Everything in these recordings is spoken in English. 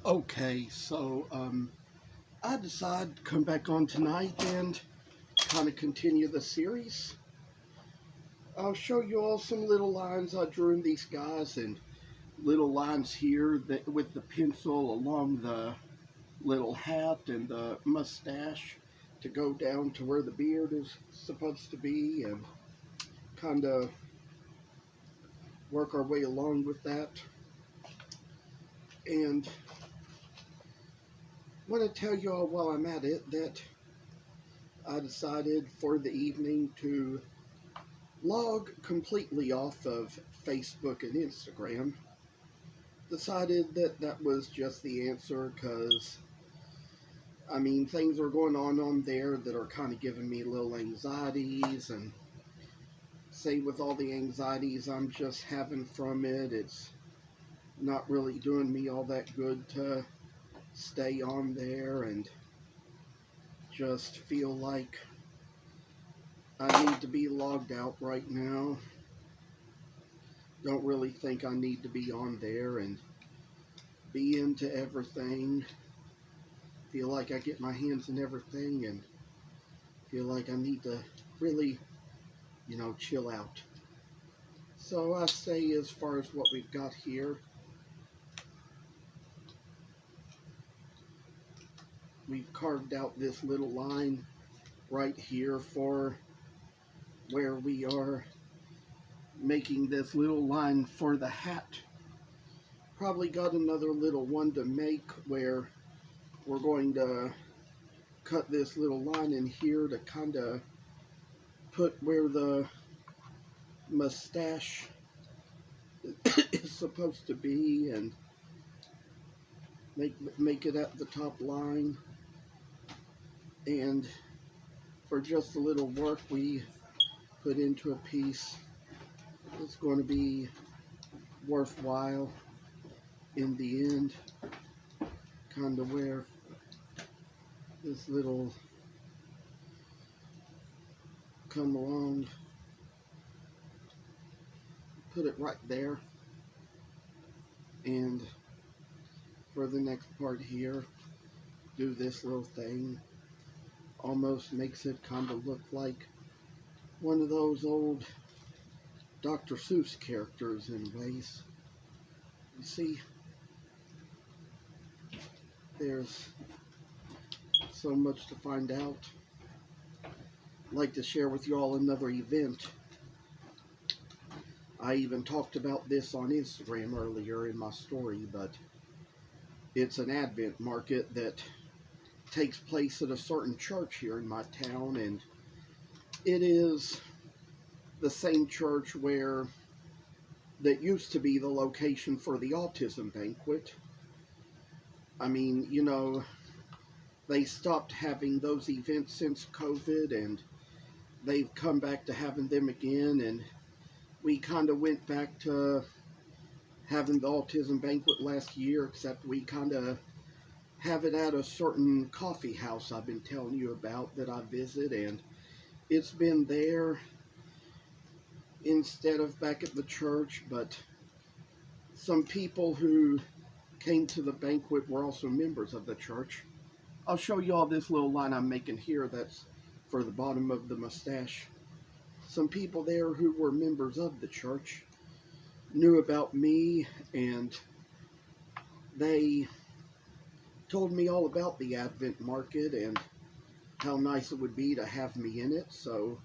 Okay, so I decided to come back on tonight and kind of continue the series. I'll show you all some little lines I drew in these guys and little lines here that with the pencil along the little hat and the mustache to go down to where the beard is supposed to be and kind of work our way along with that. And I want to tell you all while I'm at it that I decided for the evening to log completely off of Facebook and Instagram. Decided that that was just the answer because, I mean, things are going on there that are kind of giving me little anxieties, and say with all the anxieties I'm just having from it, it's not really doing me all that good to stay on there and just feel like I need to be logged out right now. Don't really think I need to be on there and be into everything. Feel like I get my hands in everything and feel like I need to really, chill out. So I say, as far as what we've got here, we've carved out this little line right here for where we are making this little line for the hat. Probably got another little one to make where we're going to cut this little line in here to kind of put where the mustache is supposed to be and make it at the top line. And for just a little work we put into a piece, it's going to be worthwhile in the end. Kind of where this little come along, put it right there, and for the next part here, do this little thing. Almost makes it kind of look like one of those old Dr. Seuss characters in ways. You see, there's so much to find out. I'd like to share with you all another event. I even talked about this on Instagram earlier in my story, but it's an Advent market that takes place at a certain church here in my town, and it is the same church where that used to be the location for the autism banquet. I mean, they stopped having those events since COVID, and they've come back to having them again, and we kind of went back to having the autism banquet last year, except we kind of have it at a certain coffee house I've been telling you about that I visit, and it's been there instead of back at the church. But some people who came to the banquet were also members of the church. I'll show you all this little line I'm making here that's for the bottom of the mustache. Some people there who were members of the church knew about me, and they told me all about the Advent market and how nice it would be to have me in it. So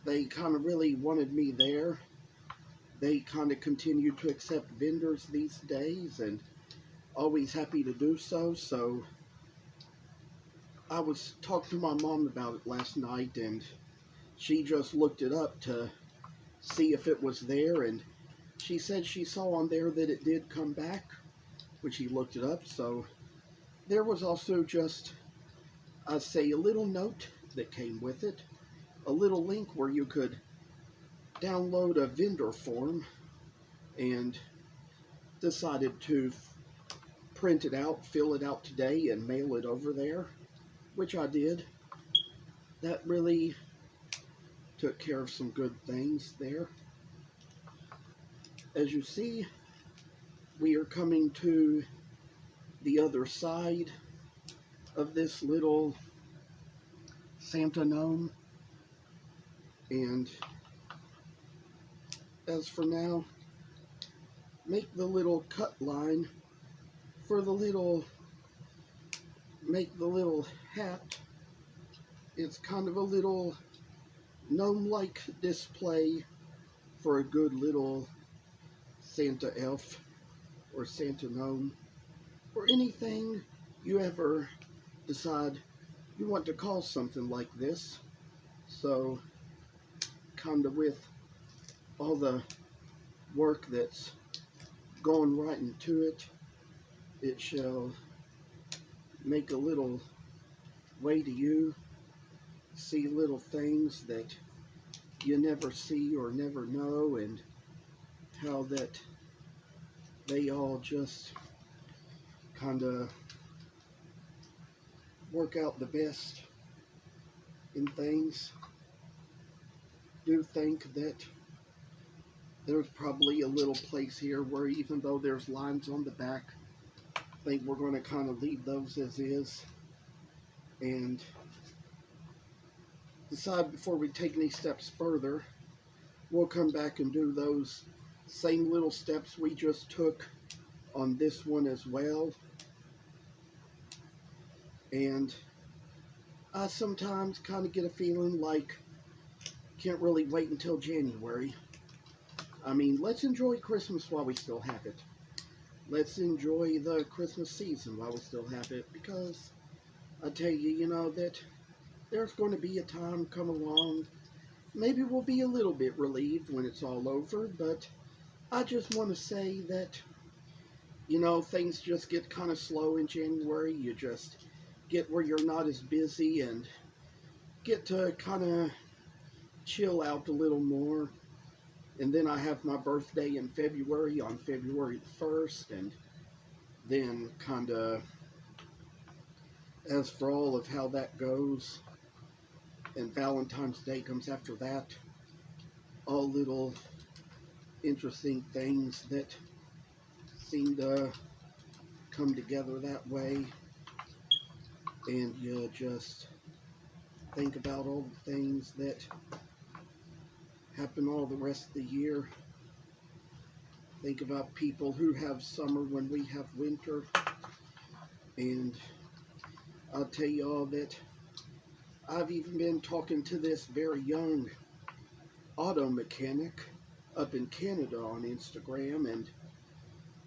they kind of really wanted me there. They kind of continue to accept vendors these days, and always happy to do so. So I was talking to my mom about it last night, and she just looked it up to see if it was there, and she said she saw on there that it did come back when she looked it up. So there was also just, I say, a little note that came with it, a little link where you could download a vendor form, and decided to print it out, fill it out today, and mail it over there, which I did. That really took care of some good things there. As you see, we are coming to the other side of this little Santa gnome. And as for now, make the little cut line for make the little hat. It's kind of a little gnome-like display for a good little Santa elf or Santa gnome, or anything you ever decide you want to call something like this. So, kind of with all the work that's going right into it, it shall make a little way to you, see little things that you never see or never know, and how that they all just kind of work out the best in things. Do think that there's probably a little place here where, even though there's lines on the back, I think we're going to kind of leave those as is and decide before we take any steps further. We'll come back and do those same little steps we just took on this one as well. And I sometimes kind of get a feeling like can't really wait until January. I mean, let's enjoy Christmas while we still have it. Let's enjoy the Christmas season while we still have it, because I tell you, you know, that there's going to be a time come along. Maybe we'll be a little bit relieved when it's all over, but I just want to say that, you know, things just get kind of slow in January. You just get where you're not as busy and get to kind of chill out a little more. And then I have my birthday in February, on February the 1st, and then kind of, as for all of how that goes, and Valentine's Day comes after that, all little interesting things that seem to come together that way. And you just think about all the things that happen all the rest of the year. Think about people who have summer when we have winter. And I'll tell you all that I've even been talking to this very young auto mechanic up in Canada on Instagram, and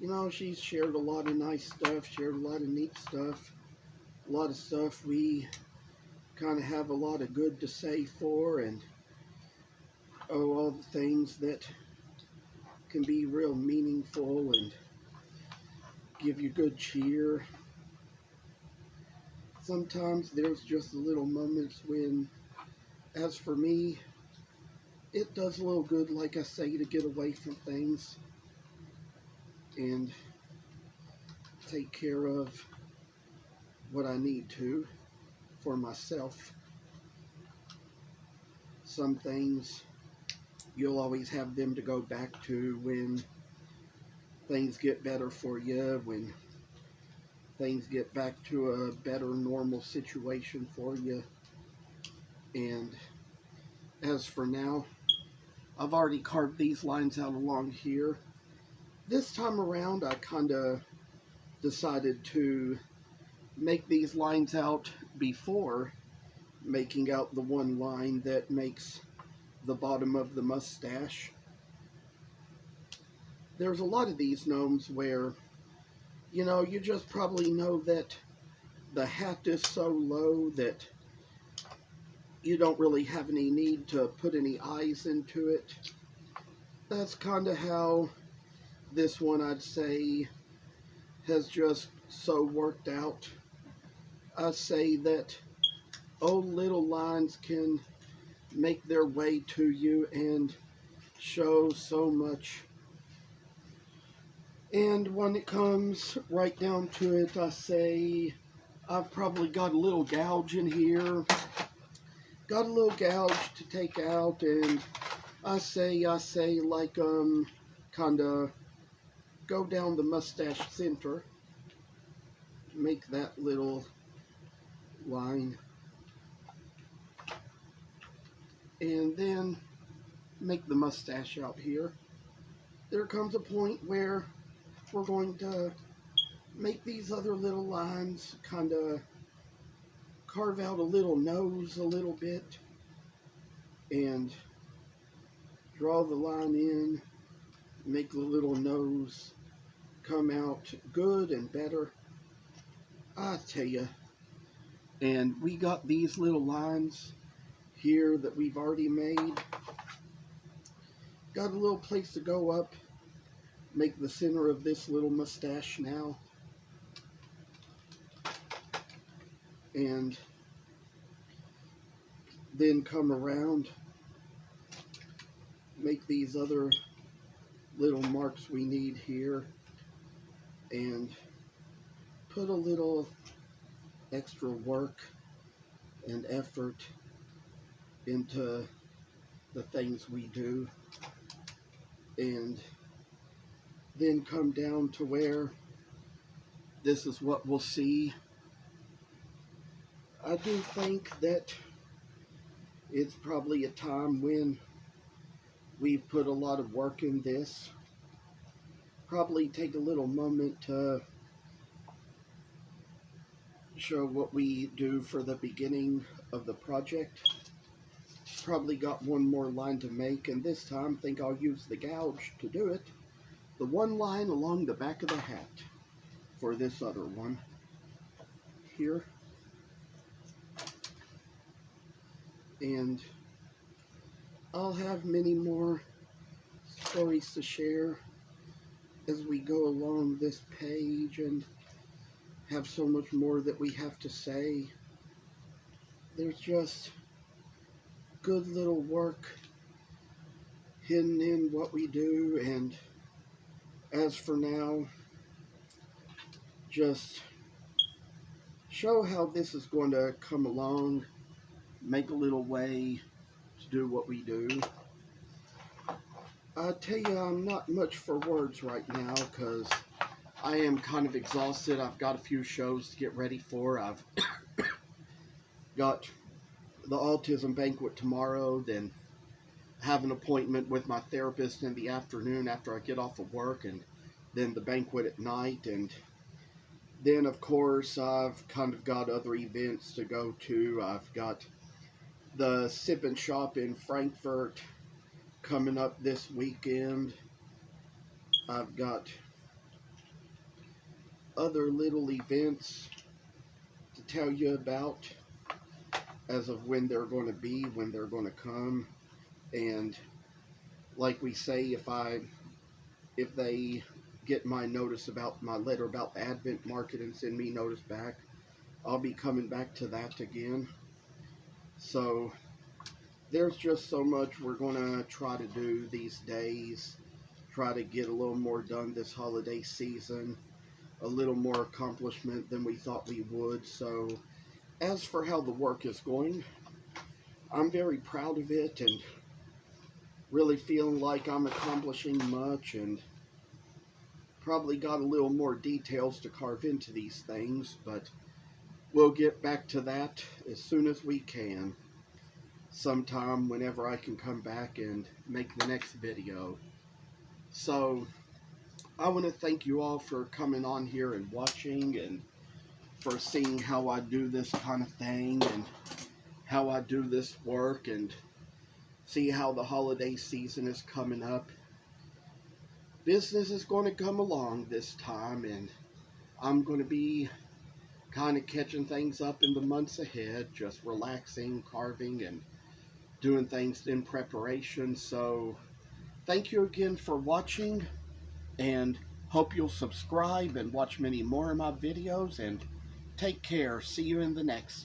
you know, she's shared a lot of nice stuff, shared a lot of neat stuff, a lot of stuff we kind of have a lot of good to say for, and all the things that can be real meaningful and give you good cheer. Sometimes there's just the little moments when, as for me, it does a little good, like I say, to get away from things and take care of what I need to for myself. Some things you'll always have them to go back to when things get better for you, when things get back to a better normal situation for you. And as for now, I've already carved these lines out along here. This time around, I kind of decided to make these lines out before making out the one line that makes the bottom of the mustache. There's a lot of these gnomes where, you know, you just probably know that the hat is so low that you don't really have any need to put any eyes into it. That's kind of how this one, I'd say, has just so worked out. I say that little lines can make their way to you and show so much. And when it comes right down to it, I say I've probably got a little gouge in here. Got a little gouge to take out, and I say like kind of go down the mustache center. make that little line, and then make the mustache out here. There comes a point where we're going to make these other little lines, kind of carve out a little nose a little bit, and draw the line in, make the little nose come out good and better. I tell you. And we got these little lines here that we've already made. Got a little place to go up, make the center of this little mustache now. And then come around, make these other little marks we need here, and put a little extra work and effort into the things we do, and then come down to where this is what we'll see. I do think that it's probably a time when we've put a lot of work in this. Probably take a little moment to show what we do for the beginning of the project. Probably got one more line to make, and this time I think I'll use the gouge to do it. The one line along the back of the hat for this other one here. And I'll have many more stories to share as we go along this page, and have so much more that we have to say. There's just good little work hidden in what we do, and as for now, just show how this is going to come along, make a little way to do what we do. I tell you, I'm not much for words right now because I am kind of exhausted. I've got a few shows to get ready for. I've got the autism banquet tomorrow, then have an appointment with my therapist in the afternoon after I get off of work, and then the banquet at night, and then of course I've kind of got other events to go to. I've got the Sip and Shop in Frankfurt coming up this weekend. I've got other little events to tell you about as of when they're going to be, when they're going to come. And like we say, if they get my notice about my letter about the Advent Market and send me notice back, I'll be coming back to that again. So there's just so much we're going to try to do these days, try to get a little more done this holiday season, a little more accomplishment than we thought we would. So as for how the work is going, I'm very proud of it and really feeling like I'm accomplishing much, and probably got a little more details to carve into these things, but we'll get back to that as soon as we can. Sometime whenever I can come back and make the next video. So I want to thank you all for coming on here and watching, and for seeing how I do this kind of thing and how I do this work, and see how the holiday season is coming up. Business is going to come along this time, and I'm going to be kind of catching things up in the months ahead, just relaxing, carving, and doing things in preparation. So thank you again for watching, and hope you'll subscribe and watch many more of my videos, and take care. See you in the next.